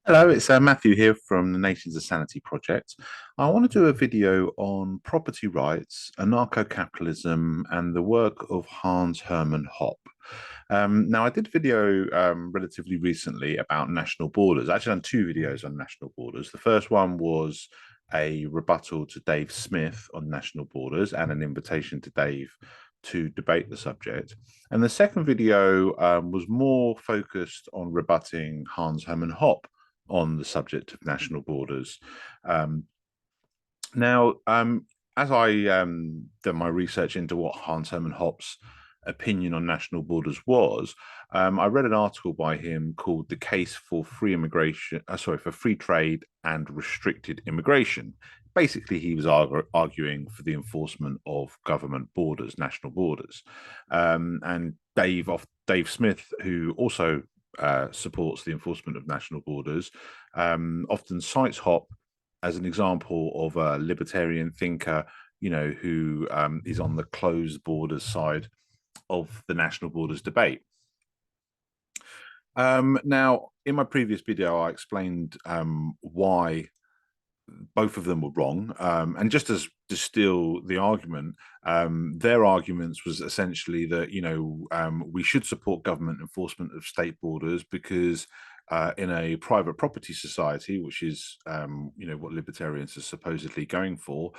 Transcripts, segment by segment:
Hello, it's Matthew here from the Nations of Sanity project. I want to do a video on property rights, anarcho-capitalism, and the work of Hans-Herman Hoppe. Now, I did a video relatively recently about national borders. I've actually done two videos on national borders. The first one was a rebuttal to Dave Smith on national borders and an invitation to Dave to debate the subject. And the second video was more focused on rebutting Hans-Herman Hoppe on the subject of national borders. Um, now, as I done my research into what Hans-Herman Hoppe's opinion on national borders was, I read an article by him called "The Case for Free Immigration," for free trade and restricted immigration. Basically, he was arguing for the enforcement of government borders, national borders, and Dave Smith, who also supports the enforcement of national borders, often cites Hoppe as an example of a libertarian thinker, who is on the closed borders side of the national borders debate. Now, in my previous video, I explained why both of them were wrong. And just as distill the argument, their arguments was essentially that, we should support government enforcement of state borders because in a private property society, which is, what libertarians are supposedly going for,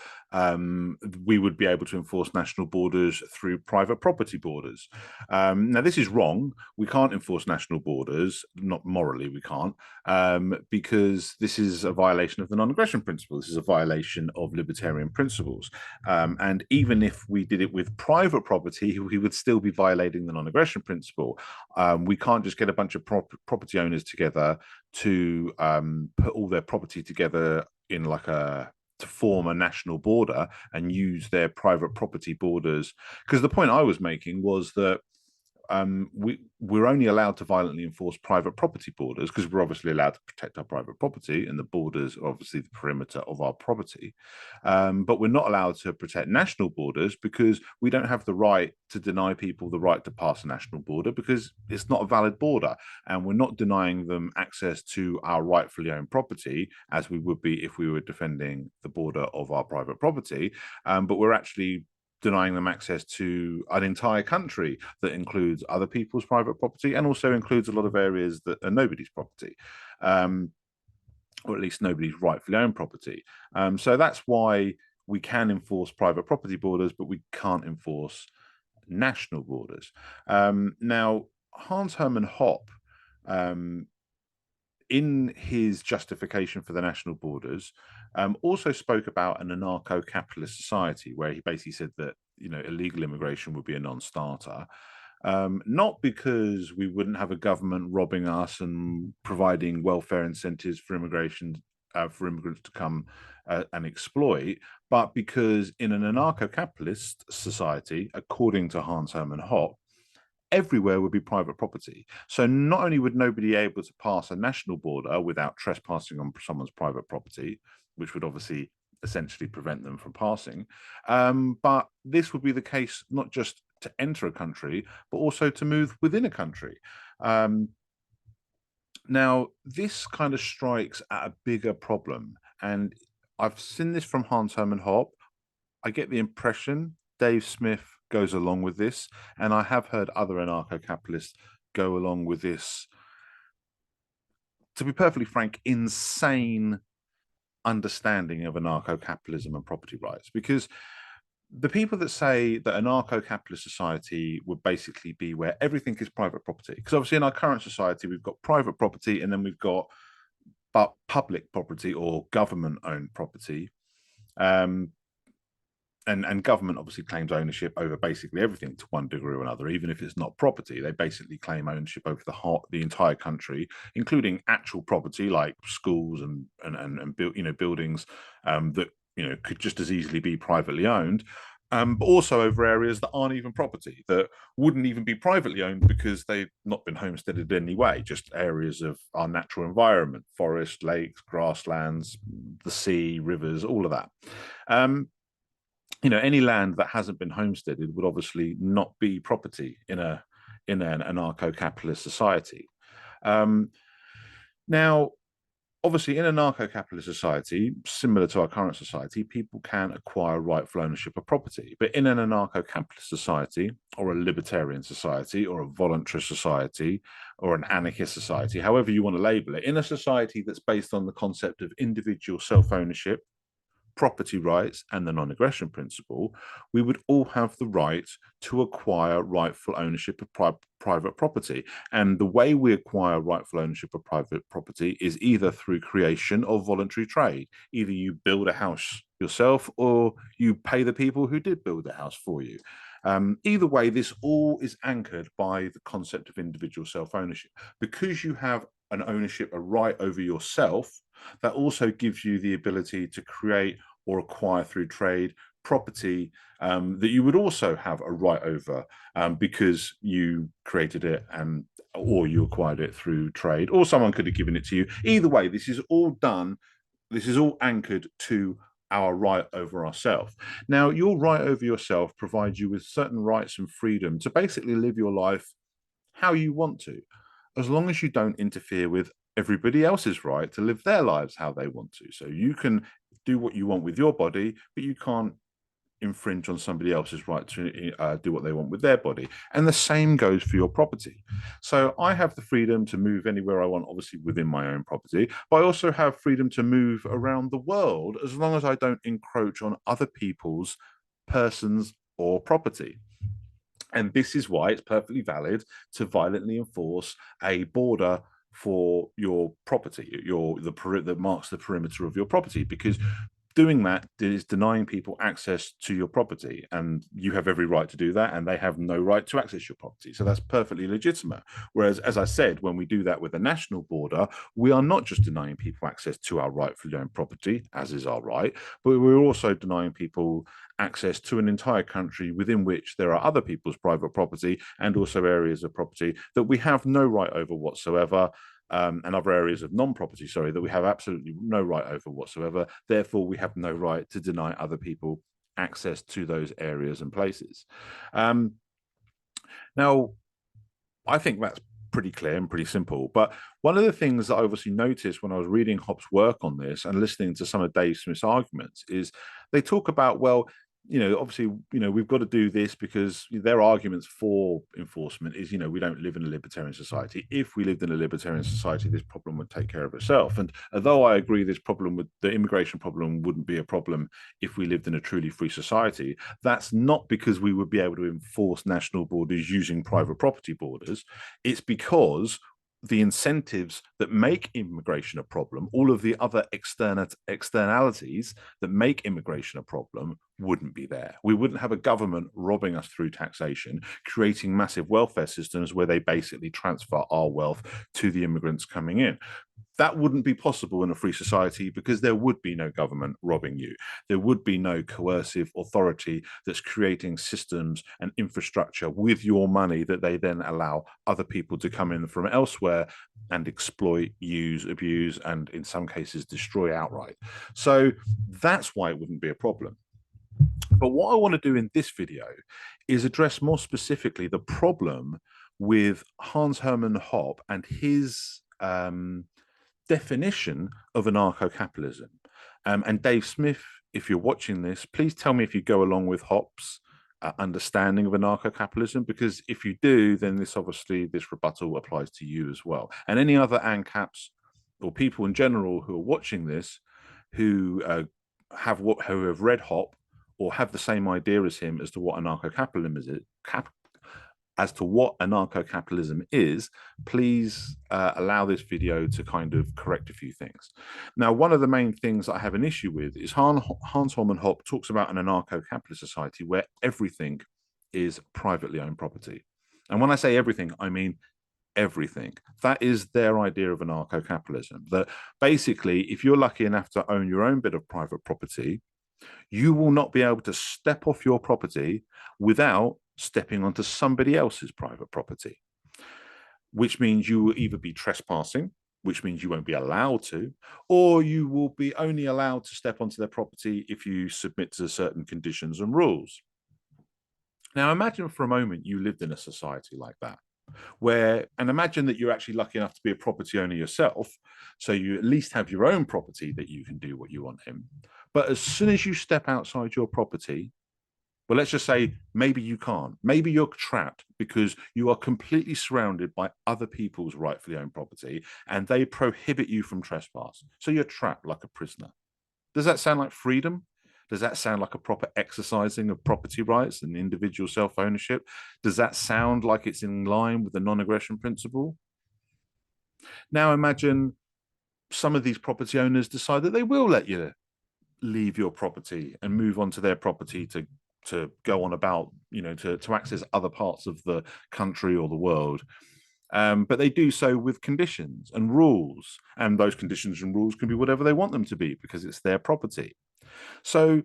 we would be able to enforce national borders through private property borders. Now, this is wrong. We can't enforce national borders, not morally, we can't, because this is a violation of the non-aggression principle. This is a violation of libertarian principles. And even if we did it with private property, we would still be violating the non-aggression principle. We can't just get a bunch of property owners together to put all their property together in to form a national border and use their private property borders. Because the point I was making was that we're only allowed to violently enforce private property borders because we're obviously allowed to protect our private property, and the borders are obviously the perimeter of our property. But we're not allowed to protect national borders because we don't have the right to deny people the right to pass a national border because it's not a valid border, and we're not denying them access to our rightfully owned property as we would be if we were defending the border of our private property. But we're actually denying them access to an entire country that includes other people's private property and also includes a lot of areas that are nobody's property, or at least nobody's rightfully owned property. So that's why we can enforce private property borders, but we can't enforce national borders. Now, Hans-Herman Hoppe, in his justification for the national borders, also spoke about an anarcho-capitalist society where he basically said that illegal immigration would be a non-starter, not because we wouldn't have a government robbing us and providing welfare incentives for immigration for immigrants to come and exploit, but because in an anarcho-capitalist society, according to Hans-Herman Hoppe, everywhere would be private property. So not only would nobody be able to pass a national border without trespassing on someone's private property, which would obviously essentially prevent them from passing, but this would be the case not just to enter a country, but also to move within a country. Now, this kind of strikes at a bigger problem. And I've seen this from Hans-Herman Hoppe. I get the impression Dave Smith goes along with this, and I have heard other anarcho-capitalists go along with this, to be perfectly frank, insane understanding of anarcho-capitalism and property rights. Because the people that say that anarcho-capitalist society would basically be where everything is private property, because obviously in our current society we've got private property and then we've got public property or government-owned property. And government obviously claims ownership over basically everything to one degree or another, even if it's not property. They basically claim ownership over the entire country, including actual property like schools and buildings that could just as easily be privately owned. But also over areas that aren't even property, that wouldn't even be privately owned because they've not been homesteaded in any way, just areas of our natural environment, forest, lakes, grasslands, the sea, rivers, all of that. Any land that hasn't been homesteaded would obviously not be property in an anarcho-capitalist society. Now, obviously, in a anarcho-capitalist society, similar to our current society, people can acquire rightful ownership of property. But in an anarcho-capitalist society, or a libertarian society, or a voluntary society, or an anarchist society, however you want to label it, in a society that's based on the concept of individual self-ownership, property rights, and the non-aggression principle, we would all have the right to acquire rightful ownership of private property. And the way we acquire rightful ownership of private property is either through creation or voluntary trade. Either you build a house yourself or you pay the people who did build the house for you. Either way, this all is anchored by the concept of individual self-ownership. Because you have an ownership, a right over yourself, that also gives you the ability to create or acquire through trade property that you would also have a right over because you created it and or you acquired it through trade, or someone could have given it to you. Either way, this is all done. This is all anchored to our right over ourselves. Now, your right over yourself provides you with certain rights and freedom to basically live your life how you want to, as long as you don't interfere with everybody else's right to live their lives how they want to. So you can do what you want with your body, but you can't infringe on somebody else's right to do what they want with their body. And the same goes for your property. So I have the freedom to move anywhere I want, obviously within my own property, but I also have freedom to move around the world as long as I don't encroach on other people's persons or property. And this is why it's perfectly valid to violently enforce a border for your property, that marks the perimeter of your property, because doing that is denying people access to your property, and you have every right to do that, and they have no right to access your property. So that's perfectly legitimate. Whereas, as I said, when we do that with a national border, we are not just denying people access to our rightfully owned property, as is our right, but we're also denying people access to an entire country within which there are other people's private property and also areas of property that we have no right over whatsoever. And other areas of non-property, sorry, that we have absolutely no right over whatsoever. Therefore, we have no right to deny other people access to those areas and places. Now, I think that's pretty clear and pretty simple. But one of the things that I obviously noticed when I was reading Hoppe's work on this and listening to some of Dave Smith's arguments is they talk about, well, obviously, we've got to do this because their arguments for enforcement is, we don't live in a libertarian society. If we lived in a libertarian society, this problem would take care of itself. And although I agree the immigration problem wouldn't be a problem if we lived in a truly free society, that's not because we would be able to enforce national borders using private property borders. It's because the incentives that make immigration a problem, all of the other externalities that make immigration a problem wouldn't be there. We wouldn't have a government robbing us through taxation, creating massive welfare systems where they basically transfer our wealth to the immigrants coming in. That wouldn't be possible in a free society because there would be no government robbing you. There would be no coercive authority that's creating systems and infrastructure with your money that they then allow other people to come in from elsewhere and exploit, use, abuse, and in some cases destroy outright. So that's why it wouldn't be a problem. But what I want to do in this video is address more specifically the problem with Hans-Herman Hoppe and his definition of anarcho-capitalism. And Dave Smith, if you're watching this, please tell me if you go along with Hoppe's understanding of anarcho-capitalism, because if you do, then this rebuttal applies to you as well. And any other ANCAPs or people in general who are watching this who have read Hoppe or have the same idea as him as to what anarcho-capitalism is, please allow this video to kind of correct a few things. Now, one of the main things I have an issue with is Hans-Herman Hoppe talks about an anarcho-capitalist society where everything is privately owned property. And when I say everything, I mean everything. That is their idea of anarcho-capitalism, that basically, if you're lucky enough to own your own bit of private property, you will not be able to step off your property without stepping onto somebody else's private property, which means you will either be trespassing, which means you won't be allowed to, or you will be only allowed to step onto their property if you submit to certain conditions and rules. Now, imagine for a moment you lived in a society like that. And imagine that you're actually lucky enough to be a property owner yourself, so you at least have your own property that you can do what you want in. But as soon as you step outside your property, well, let's just say maybe you can't. Maybe you're trapped because you are completely surrounded by other people's rightfully owned property and they prohibit you from trespass. So you're trapped like a prisoner. Does that sound like freedom? Does that sound like a proper exercising of property rights and individual self-ownership? Does that sound like it's in line with the non-aggression principle? Now imagine some of these property owners decide that they will let you leave your property and move on to their property to go on about, to access other parts of the country or the world. But they do so with conditions and rules, and those conditions and rules can be whatever they want them to be because it's their property. So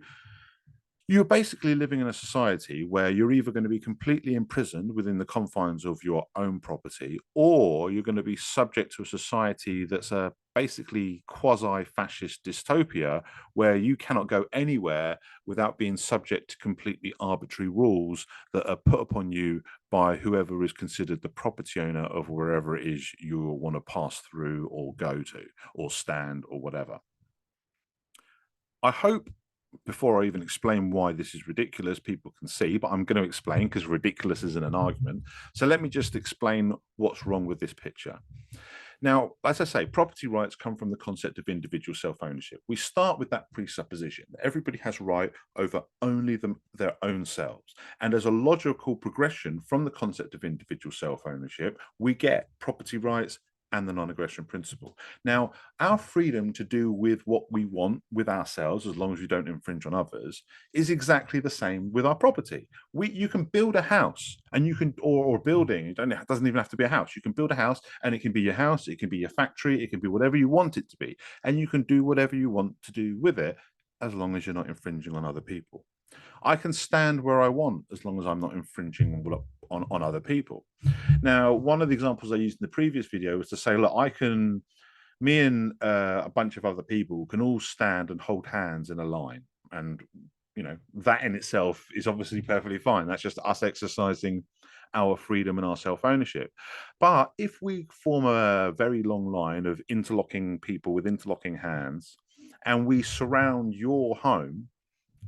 you're basically living in a society where you're either going to be completely imprisoned within the confines of your own property, or you're going to be subject to a society that's a basically quasi-fascist dystopia where you cannot go anywhere without being subject to completely arbitrary rules that are put upon you by whoever is considered the property owner of wherever it is you want to pass through or go to or stand or whatever. I hope before I even explain why this is ridiculous, people can see, but I'm going to explain because ridiculous isn't an argument. So let me just explain what's wrong with this picture. Now, as I say, property rights come from the concept of individual self-ownership. We start with that presupposition that everybody has right over only their own selves. And as a logical progression from the concept of individual self-ownership, we get property rights and the non-aggression principle. Now, our freedom to do with what we want with ourselves, as long as we don't infringe on others, is exactly the same with our property. You can build a house, and you can, or a building. It doesn't even have to be a house. You can build a house, and it can be your house, it can be your factory, it can be whatever you want it to be, and you can do whatever you want to do with it, as long as you're not infringing on other people. I can stand where I want as long as I'm not infringing on other people. Now, one of the examples I used in the previous video was to say, look, me and a bunch of other people can all stand and hold hands in a line. And, that in itself is obviously perfectly fine. That's just us exercising our freedom and our self-ownership. But if we form a very long line of interlocking people with interlocking hands, and we surround your home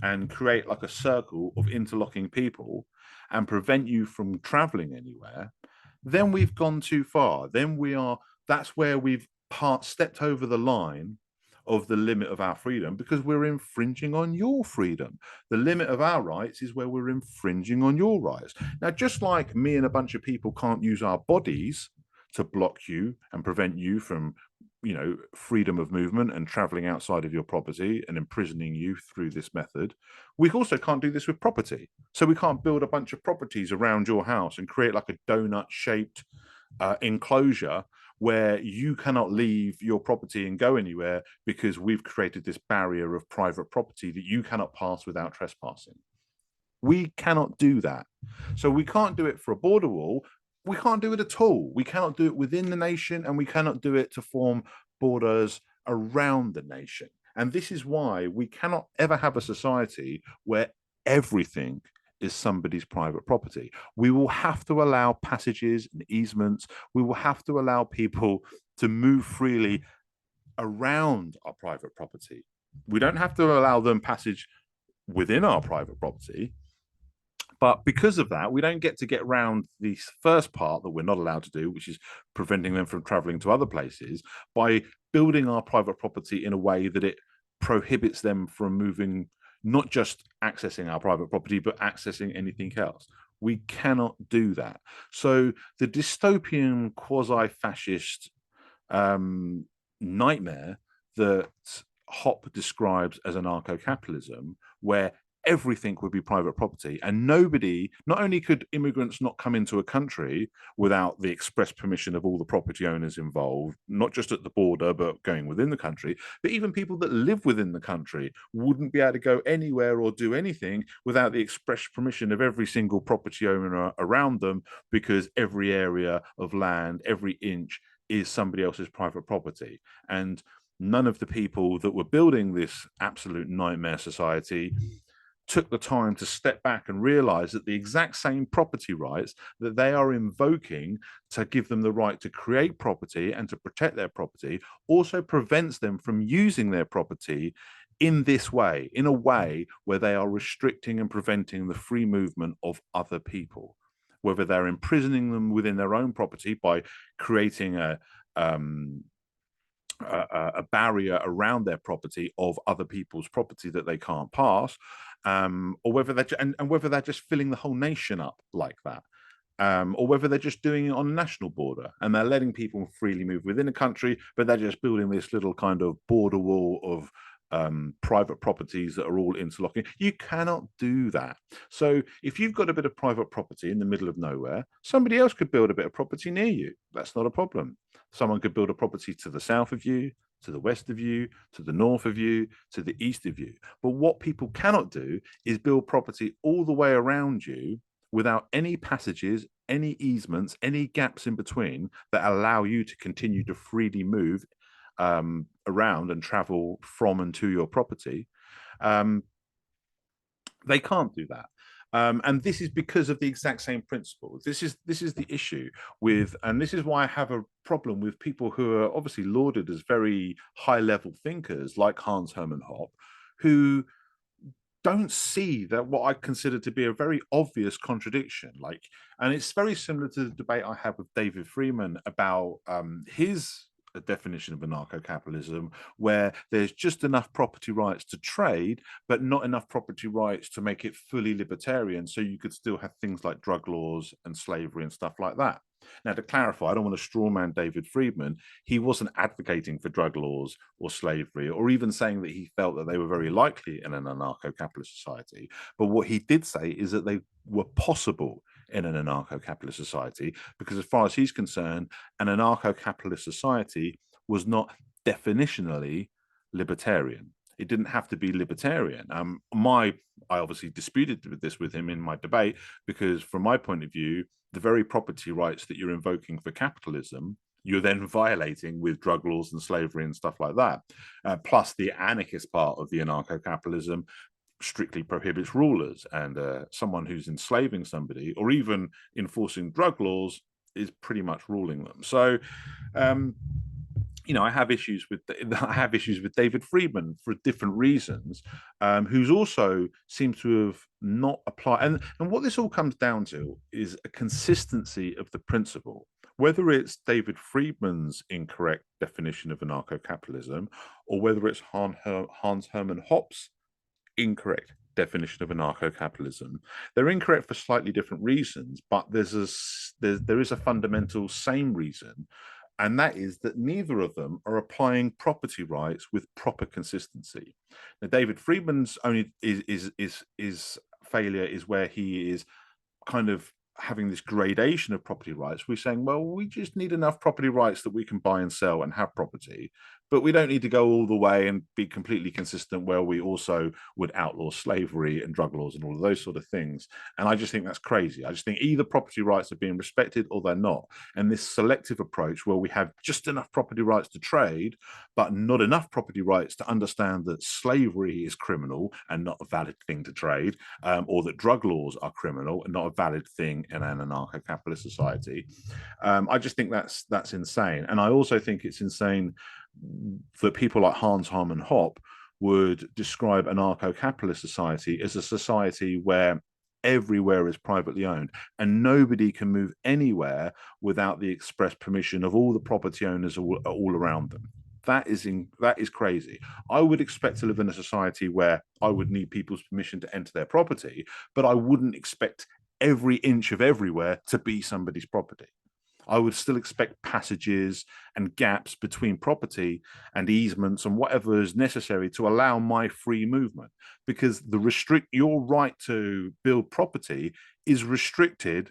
and create like a circle of interlocking people and prevent you from traveling anywhere, then we've gone too far. That's where we've stepped over the line of the limit of our freedom because we're infringing on your freedom. The limit of our rights is where we're infringing on your rights. Now, just like me and a bunch of people can't use our bodies to block you and prevent you from freedom of movement and traveling outside of your property and imprisoning you through this method, we also can't do this with property. So we can't build a bunch of properties around your house and create like a donut shaped enclosure where you cannot leave your property and go anywhere because we've created this barrier of private property that you cannot pass without trespassing. We cannot do that. So we can't do it for a border wall. We can't do it at all. We cannot do it within the nation, and we cannot do it to form borders around the nation. And this is why we cannot ever have a society where everything is somebody's private property. We will have to allow passages and easements. We will have to allow people to move freely around our private property. We don't have to allow them passage within our private property. But because of that, we don't get to get around the first part that we're not allowed to do, which is preventing them from traveling to other places, by building our private property in a way that it prohibits them from moving, not just accessing our private property, but accessing anything else. We cannot do that. So the dystopian quasi-fascist nightmare that Hoppe describes as anarcho-capitalism, where everything would be private property, and not only could immigrants not come into a country without the express permission of all the property owners involved, not just at the border, but going within the country, but even people that live within the country wouldn't be able to go anywhere or do anything without the express permission of every single property owner around them, because every area of land, every inch is somebody else's private property. And none of the people that were building this absolute nightmare society took the time to step back and realize that the exact same property rights that they are invoking to give them the right to create property and to protect their property also prevents them from using their property in this way, in a way where they are restricting and preventing the free movement of other people, whether they're imprisoning them within their own property by creating um, a barrier around their property of other people's property that they can't pass, or whether they're and whether they're just filling the whole nation up like that. Or whether they're just doing it on a national border and they're letting people freely move within a country, but they're just building this little kind of border wall of private properties that are all interlocking. You cannot do that. So if you've got a bit of private property in the middle of nowhere, somebody else could build a bit of property near you. That's not a problem. Someone could build a property to the south of you, to the west of you, to the north of you, to the east of you. But what people cannot do is build property all the way around you without any passages, any easements, any gaps in between that allow you to continue to freely move around and travel from and to your property. They can't do that. And this is because of the exact same principle. This is the issue with, and this is why I have a problem with people who are obviously lauded as very high level thinkers like Hans-Herman Hoppe, who don't see that what I consider to be a very obvious contradiction. Like, and it's very similar to the debate I had with David Freeman about his definition of anarcho-capitalism, where there's just enough property rights to trade, but not enough property rights to make it fully libertarian. So you could still have things like drug laws and slavery and stuff like that. Now, to clarify, I don't want to strawman David Friedman. He wasn't advocating for drug laws or slavery, or even saying that he felt that they were very likely in an anarcho-capitalist society. But what he did say is that they were possible in an anarcho-capitalist society, because as far as he's concerned, an anarcho-capitalist society was not definitionally libertarian. It didn't have to be libertarian. I obviously disputed this with him in my debate, because from my point of view, the very property rights that you're invoking for capitalism, you're then violating with drug laws and slavery and stuff like that. Plus, the anarchist part of the anarcho-capitalism strictly prohibits rulers, and someone who's enslaving somebody or even enforcing drug laws is pretty much ruling them. So, I have issues with David Friedman for different reasons, who's also seems to have not applied. And what this all comes down to is a consistency of the principle. Whether it's David Friedman's incorrect definition of anarcho-capitalism, or whether it's Hans-Herman Hoppe's incorrect definition of anarcho-capitalism, they're incorrect for slightly different reasons, but there is a fundamental same reason, and that is that neither of them are applying property rights with proper consistency. Now, David Friedman's only is failure is where he is kind of having this gradation of property rights. We're saying, well, we just need enough property rights that we can buy and sell and have property, but we don't need to go all the way and be completely consistent where we also would outlaw slavery and drug laws and all of those sort of things. And I just think that's crazy. I just think either property rights are being respected or they're not. And this selective approach where we have just enough property rights to trade, but not enough property rights to understand that slavery is criminal and not a valid thing to trade, or that drug laws are criminal and not a valid thing in an anarcho-capitalist society. I just think that's insane. And I also think it's insane that people like Hans-Herman Hoppe would describe anarcho-capitalist society as a society where everywhere is privately owned and nobody can move anywhere without the express permission of all the property owners all around them. That is crazy. I would expect to live in a society where I would need people's permission to enter their property, but I wouldn't expect every inch of everywhere to be somebody's property. I would still expect passages and gaps between property and easements and whatever is necessary to allow my free movement, because your right to build property is restricted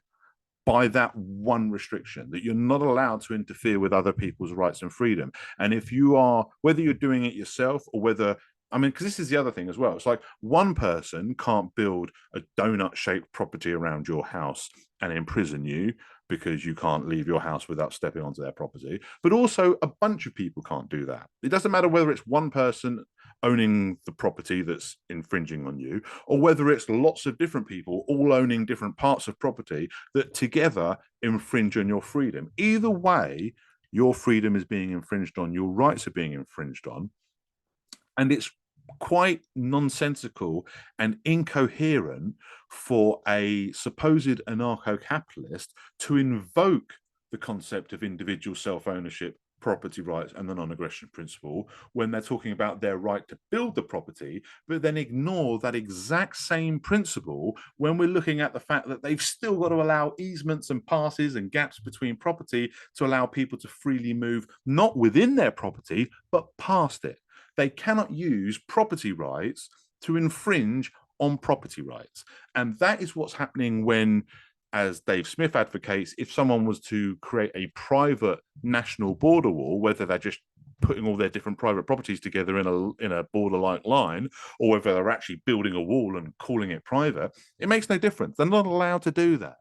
by that one restriction, that you're not allowed to interfere with other people's rights and freedom. And if you are, whether you're doing it yourself or whether, I mean, because this is the other thing as well. It's like one person can't build a donut-shaped property around your house and imprison you because you can't leave your house without stepping onto their property. But also a bunch of people can't do that. It doesn't matter whether it's one person owning the property that's infringing on you, or whether it's lots of different people all owning different parts of property that together infringe on your freedom. Either way, your freedom is being infringed on, your rights are being infringed on. And it's quite nonsensical and incoherent for a supposed anarcho-capitalist to invoke the concept of individual self-ownership, property rights, and the non-aggression principle when they're talking about their right to build the property, but then ignore that exact same principle when we're looking at the fact that they've still got to allow easements and passes and gaps between property to allow people to freely move, not within their property, but past it. They cannot use property rights to infringe on property rights. And that is what's happening when, as Dave Smith advocates, if someone was to create a private national border wall, whether they're just putting all their different private properties together in a border-like line, or whether they're actually building a wall and calling it private, it makes no difference. They're not allowed to do that.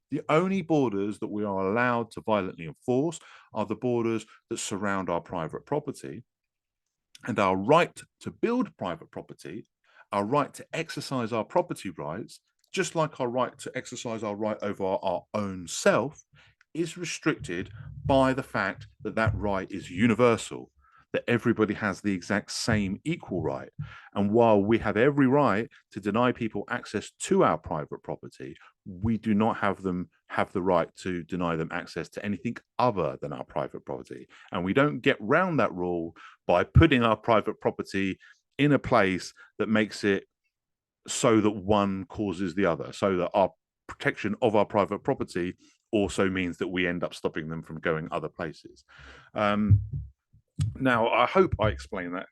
The only borders that we are allowed to violently enforce are the borders that surround our private property. And our right to build private property, our right to exercise our property rights, just like our right to exercise our right over our own self, is restricted by the fact that that right is universal, that everybody has the exact same equal right. And while we have every right to deny people access to our private property, we do not have them have the right to deny them access to anything other than our private property. And we don't get round that rule by putting our private property in a place that makes it so that one causes the other, so that our protection of our private property also means that we end up stopping them from going other places. Now, I hope I explained that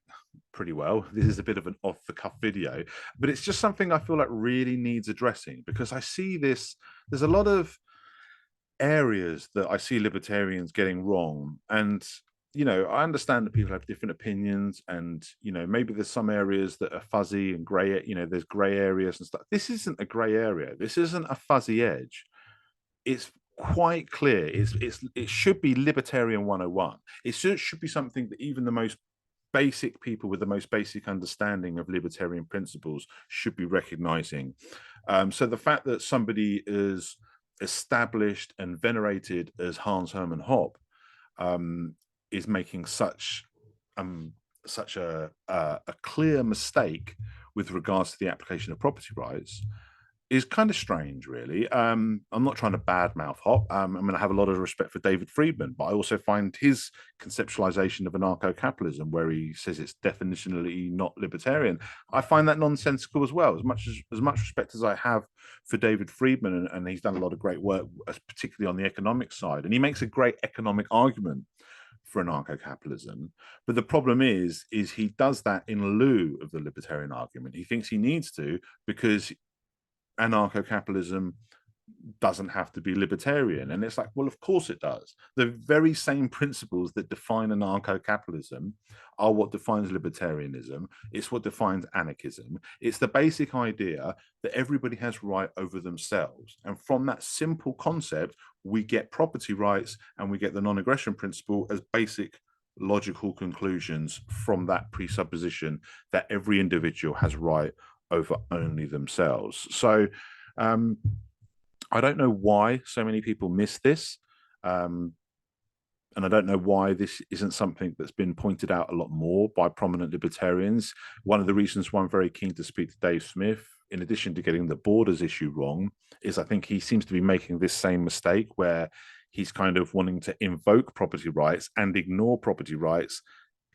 pretty well. This is a bit of an off-the-cuff video, but it's just something I feel like really needs addressing, because I see this, there's a lot of areas that I see libertarians getting wrong. And, you know, I understand that people have different opinions, and, you know, maybe there's some areas that are fuzzy and gray, you know, there's gray areas and stuff. This isn't a gray area. This isn't a fuzzy edge. It's quite clear. It should be libertarian 101. It should be something that even the most basic people with the most basic understanding of libertarian principles should be recognizing. So the fact that somebody is established and venerated as Hans-Herman Hoppe is making such a clear mistake with regards to the application of property rights is kind of strange, really. I'm not trying to badmouth Hoppe. I'm going to have a lot of respect for David Friedman, but I also find his conceptualization of anarcho-capitalism, where he says it's definitionally not libertarian, I find that nonsensical as well. As much respect as I have for David Friedman, and he's done a lot of great work, particularly on the economic side, and he makes a great economic argument for anarcho-capitalism. But the problem is he does that in lieu of the libertarian argument. He thinks he needs to, because anarcho-capitalism doesn't have to be libertarian. And it's like, well, of course it does. The very same principles that define anarcho-capitalism are what defines libertarianism. It's what defines anarchism. It's the basic idea that everybody has right over themselves. And from that simple concept, we get property rights and we get the non-aggression principle as basic logical conclusions from that presupposition that every individual has right over only themselves. So I don't know why so many people miss this. And I don't know why this isn't something that's been pointed out a lot more by prominent libertarians. One of the reasons why I'm very keen to speak to Dave Smith, in addition to getting the borders issue wrong, is I think he seems to be making this same mistake where he's kind of wanting to invoke property rights and ignore property rights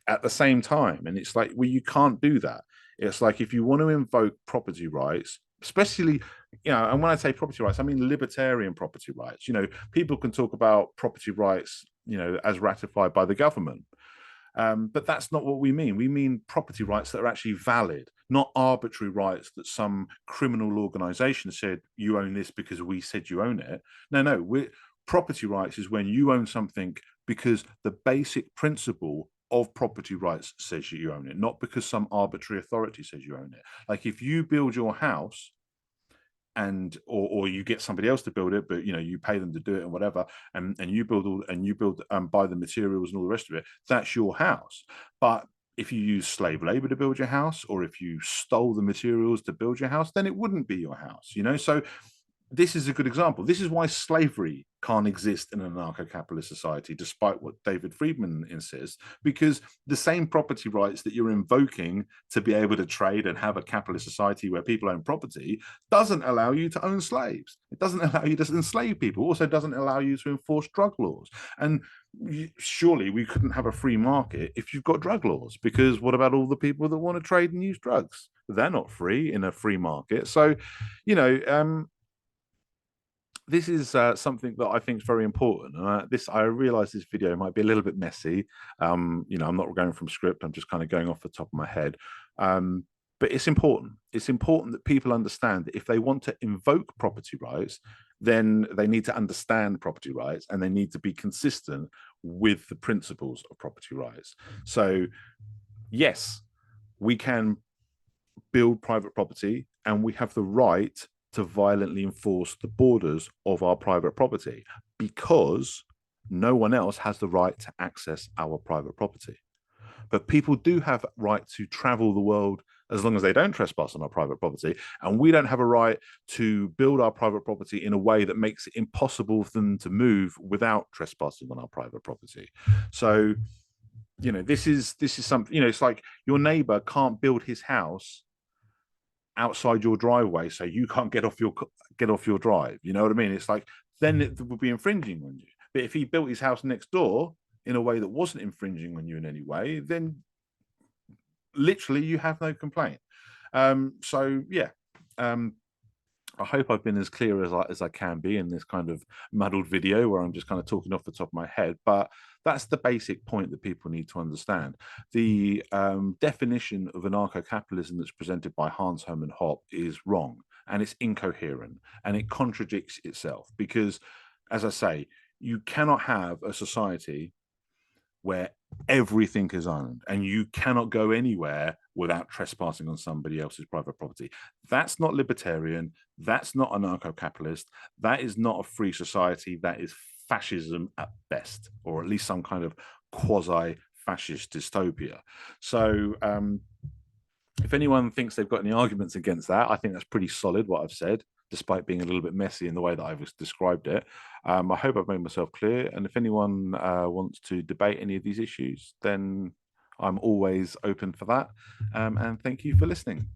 at the same time. And it's like, well, you can't do that. It's like, if you want to invoke property rights, especially, you know, and when I say property rights, I mean libertarian property rights. You know, people can talk about property rights, you know, as ratified by the government. But that's not what we mean. We mean property rights that are actually valid, not arbitrary rights that some criminal organization said, you own this because we said you own it. No, property rights is when you own something because the basic principle of property rights says you own it, not because some arbitrary authority says you own it. Like if you build your house and or you get somebody else to build it, but you know, you pay them to do it and whatever, and you build buy the materials and all the rest of it, that's your house. But if you use slave labor to build your house, or if you stole the materials to build your house, then it wouldn't be your house, you know? So this is a good example. This is why slavery can't exist in an anarcho-capitalist society, despite what David Friedman insists, because the same property rights that you're invoking to be able to trade and have a capitalist society where people own property doesn't allow you to own slaves. It doesn't allow you to enslave people. It also doesn't allow you to enforce drug laws. And surely we couldn't have a free market if you've got drug laws, because what about all the people that want to trade and use drugs? They're not free in a free market. So, you know, this is something that I think is very important. I realize this video might be a little bit messy. You know, I'm not going from script. I'm just kind of going off the top of my head. But it's important. It's important that people understand that if they want to invoke property rights, then they need to understand property rights, and they need to be consistent with the principles of property rights. So, yes, we can build private property, and we have the right to violently enforce the borders of our private property, because no one else has the right to access our private property. But people do have a right to travel the world as long as they don't trespass on our private property. And we don't have a right to build our private property in a way that makes it impossible for them to move without trespassing on our private property. So, you know, this is something, you know, it's like your neighbor can't build his house outside your driveway, so you can't get off your drive. You know what I mean? It's like, then it would be infringing on you. But if he built his house next door in a way that wasn't infringing on you in any way, then literally you have no complaint. So yeah, I hope I've been as clear as I can be in this kind of muddled video where I'm just kind of talking off the top of my head. But that's the basic point that people need to understand. The definition of anarcho-capitalism that's presented by Hans-Herman Hoppe is wrong, and it's incoherent, and it contradicts itself. Because, as I say, you cannot have a society where everything is owned and you cannot go anywhere without trespassing on somebody else's private property. That's not libertarian. That's not anarcho-capitalist. That is not a free society. That is fascism at best, or at least some kind of quasi-fascist dystopia. So if anyone thinks they've got any arguments against that, I think that's pretty solid what I've said, despite being a little bit messy in the way that I've described it. I hope I've made myself clear. And if anyone wants to debate any of these issues, then I'm always open for that. And thank you for listening.